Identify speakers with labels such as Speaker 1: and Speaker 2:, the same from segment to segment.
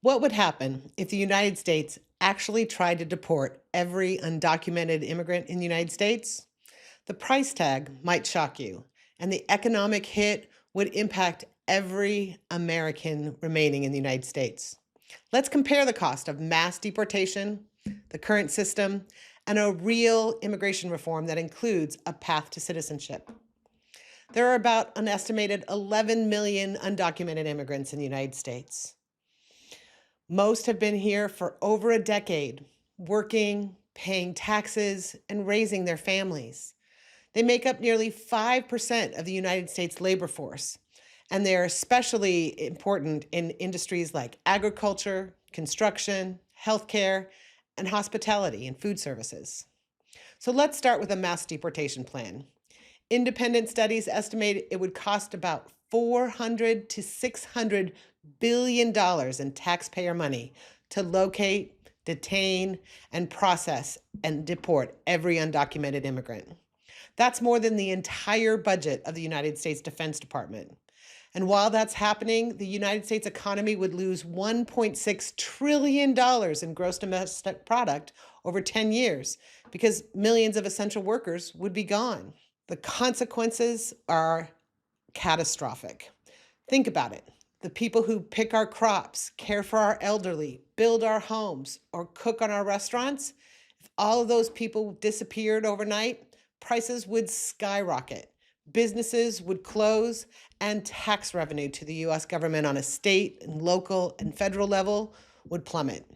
Speaker 1: What would happen if the United States actually tried to deport every undocumented immigrant in the United States? The price tag might shock you, and the economic hit would impact every American remaining in the United States. Let's compare the cost of mass deportation, the current system, and a real immigration reform that includes a path to citizenship. There are about an estimated 11 million undocumented immigrants in the United States. Most have been here for over a decade, working, paying taxes, and raising their families. They make up nearly 5% of the United States labor force, and they are especially important in industries like agriculture, construction, healthcare, and hospitality and food services. So let's start with a mass deportation plan. Independent studies estimate it would cost about 400 to 600 billion dollars in taxpayer money to locate, detain, and process and deport every undocumented immigrant. That's more than the entire budget of the United States Defense Department. And while that's happening, the United States economy would lose $1.6 trillion in gross domestic product over 10 years because millions of essential workers would be gone. The consequences are catastrophic. Think about it. The people who pick our crops, care for our elderly, build our homes, or cook on our restaurants, if all of those people disappeared overnight, prices would skyrocket. Businesses would close, and tax revenue to the US government on a state and local and federal level would plummet.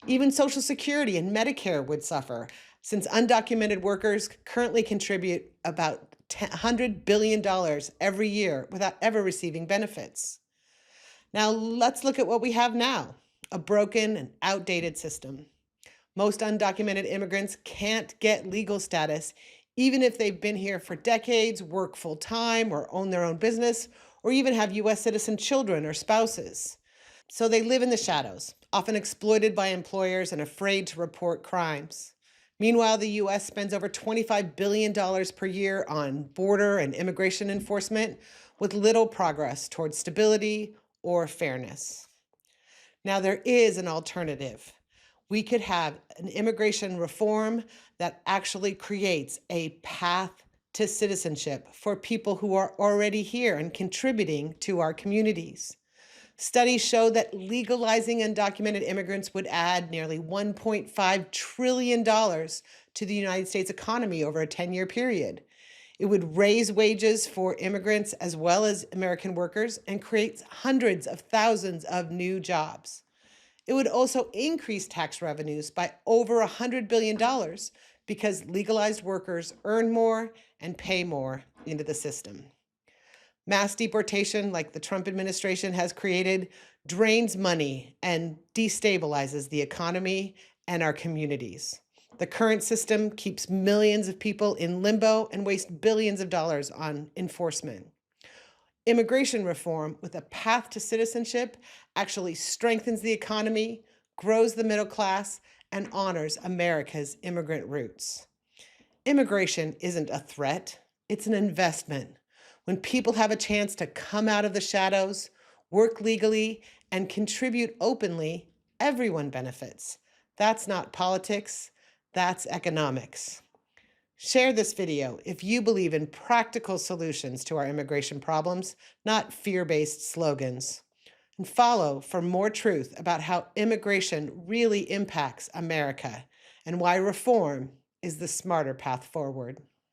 Speaker 1: Even Social Security and Medicare would suffer, since undocumented workers currently contribute about $100 billion every year without ever receiving benefits. Now, let's look at what we have now, a broken and outdated system. Most undocumented immigrants can't get legal status, even if they've been here for decades, work full time, or own their own business, or even have US citizen children or spouses. So they live in the shadows, often exploited by employers and afraid to report crimes. Meanwhile, the US spends over $25 billion per year on border and immigration enforcement, with little progress towards stability or fairness. Now, there is an alternative. We could have an immigration reform that actually creates a path to citizenship for people who are already here and contributing to our communities. Studies show that legalizing undocumented immigrants would add nearly $1.5 trillion to the United States economy over a 10-year period. It would raise wages for immigrants as well as American workers and create hundreds of thousands of new jobs. It would also increase tax revenues by over $100 billion because legalized workers earn more and pay more into the system. Mass deportation, like the Trump administration has created, drains money and destabilizes the economy and our communities. The current system keeps millions of people in limbo and wastes billions of dollars on enforcement. Immigration reform with a path to citizenship actually strengthens the economy, grows the middle class, and honors America's immigrant roots. Immigration isn't a threat, it's an investment. When people have a chance to come out of the shadows, work legally, and contribute openly, everyone benefits. That's not politics, that's economics. Share this video if you believe in practical solutions to our immigration problems, not fear-based slogans. And follow for more truth about how immigration really impacts America and why reform is the smarter path forward.